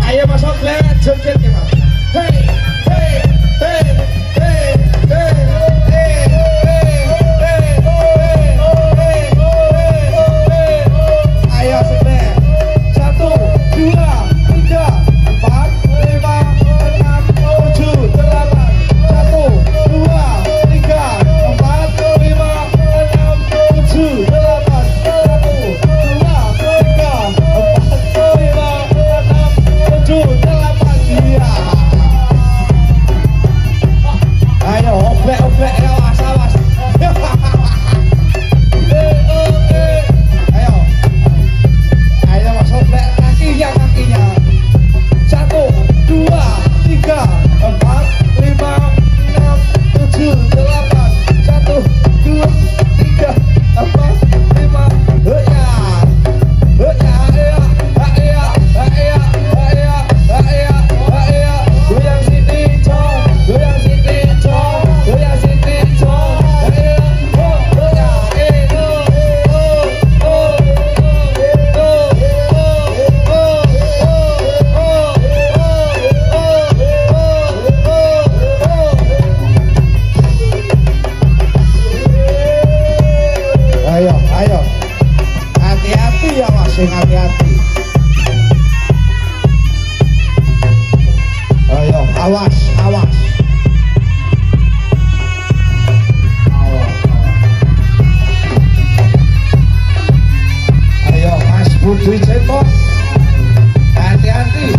Ayo Mas Oklet, joget ya Mas. Hey, hey, hey, hey, hey, hey, hey, hey. Ayo Oklet. 1, 2, 3, 4, 5, 6, 7, 8. 1, 2, 3, 4, 5, 6, 7, 8. 1, 2, 3, 4, 5, 6, 7, 8. Iya. Ayo, oblek-oblek, awas, awas. Ayo. Ayo Mas Oblek, kakinya, kakinya. 1, 2, 3, 4, 5, 6, 7, 8. 1, 2, 3, 4, 5. Ya. Ya, ya, ya, ya, ya, ya, ya. Goyang sini, cong. Goyang sini, cong. Goyang sini, cong. Ya. Oh, ya. Ayo, ayo. Hati-hati ya Mas, hati-hati. Ayo, awas, awas. Ayo Mas Budi Cempot, hati-hati.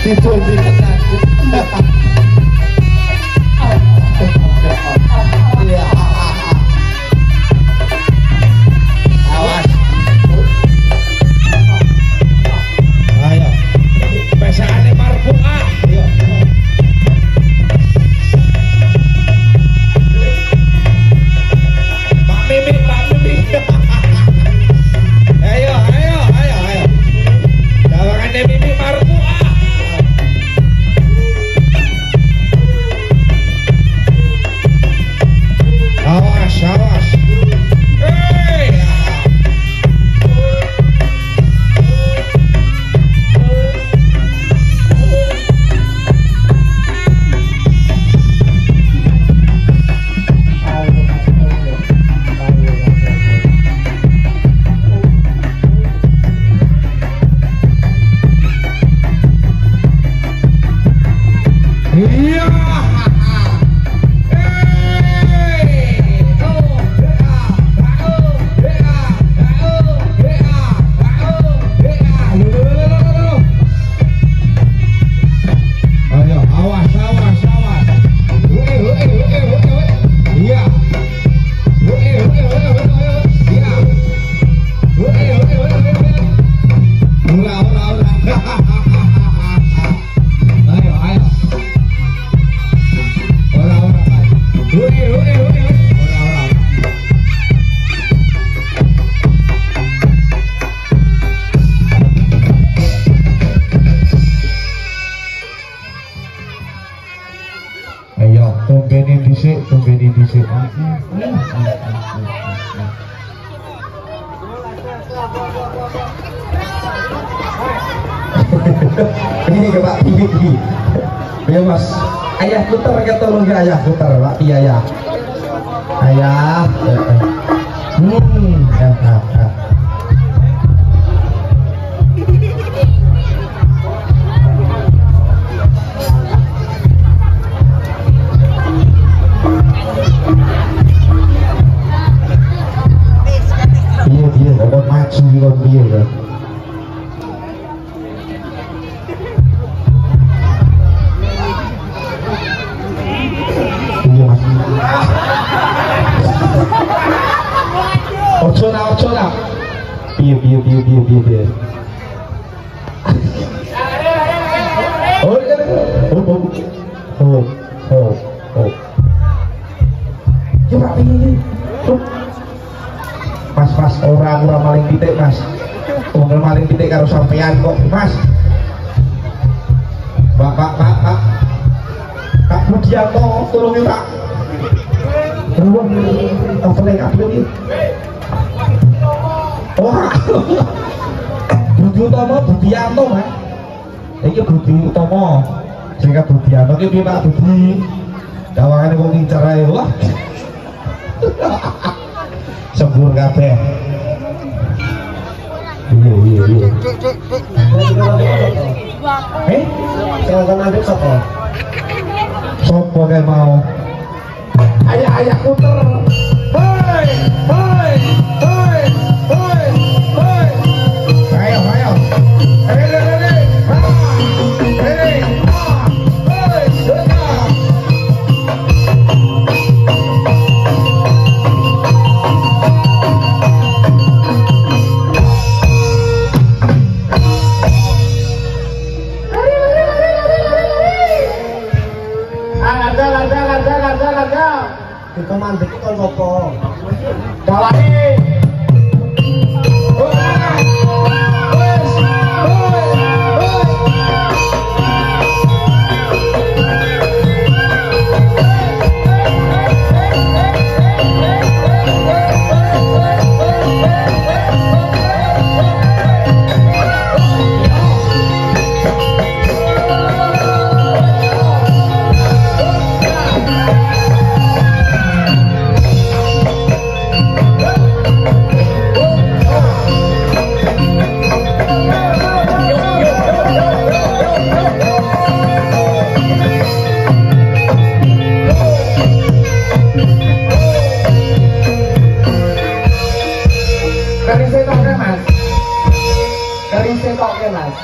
Tidur di tenan. Iya. Awas. Ayo. Pesakane marfu'ah. Ayo. Pak Mimi, Pak Mimi. Ayo, ayo, ayo, ayo. Dawangane Mimi marfu'ah. Awas, awas. Hey. Iya. Ayo, awas, awas, awas. Iya. Iya. Ora, ora, ora. Ayo, ayo. Ora, ora, ora. Ayo, tumbeni dhisik, tumbeni dhisik. Ini ke Pak Bibi. Ya Mas, ayah putar ke tolong ya ayah putar Pak Iya ya. Ayah. Iya, ada maju juga dia kan. Iya Mas. Ojo lah. Biar. Oh, Coba ini. Mas orang maling titik mas. Unggal maling titik karo sampean kok mas. Pak Budianto tolong ya Pak. Tolong overlay kabel ini. Wah. Budianto mas. Iki Budi Utomo. Sehingga Budianto iki piye Pak Budi? Dawangane wong ngincar ae wah. Sembur kabeh. Iya. Jangan ada sopo. Sopo kayak mau. Ayah puter. Hoi. Ayo. Kita mandek kan sopo. Dalane.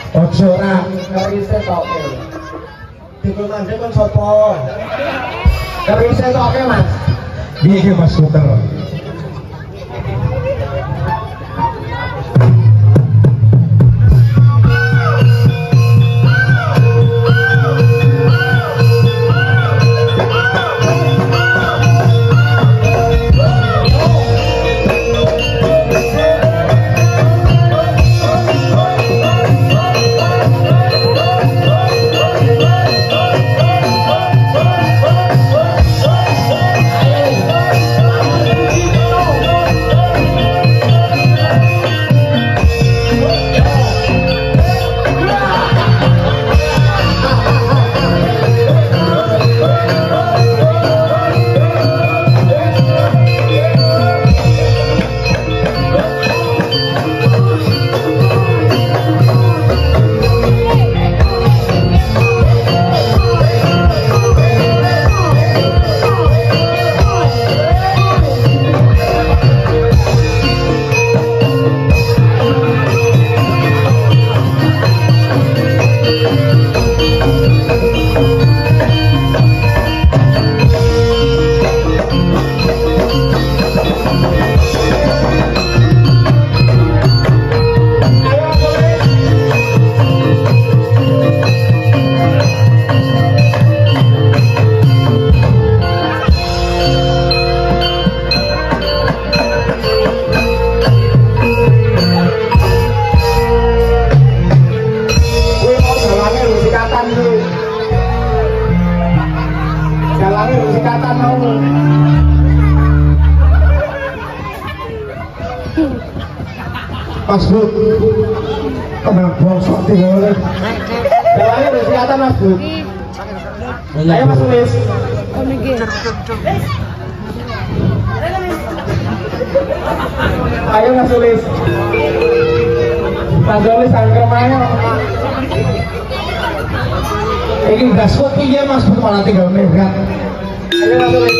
Ojo ora kerise toke. Dikul mandhe kon sapa? Kerise toke Mas. Piye iki Mas Puter? Mas Bud, tenang bosok di bawah. Jalannya udah kelihatan Mas Bud. Ayo Mas Ulis. Ayo Mas Ulis. Mas Ulis angker ayo. Ini gas kok iya Mas Bud malah tinggal megat. Ayo Mas Ulis.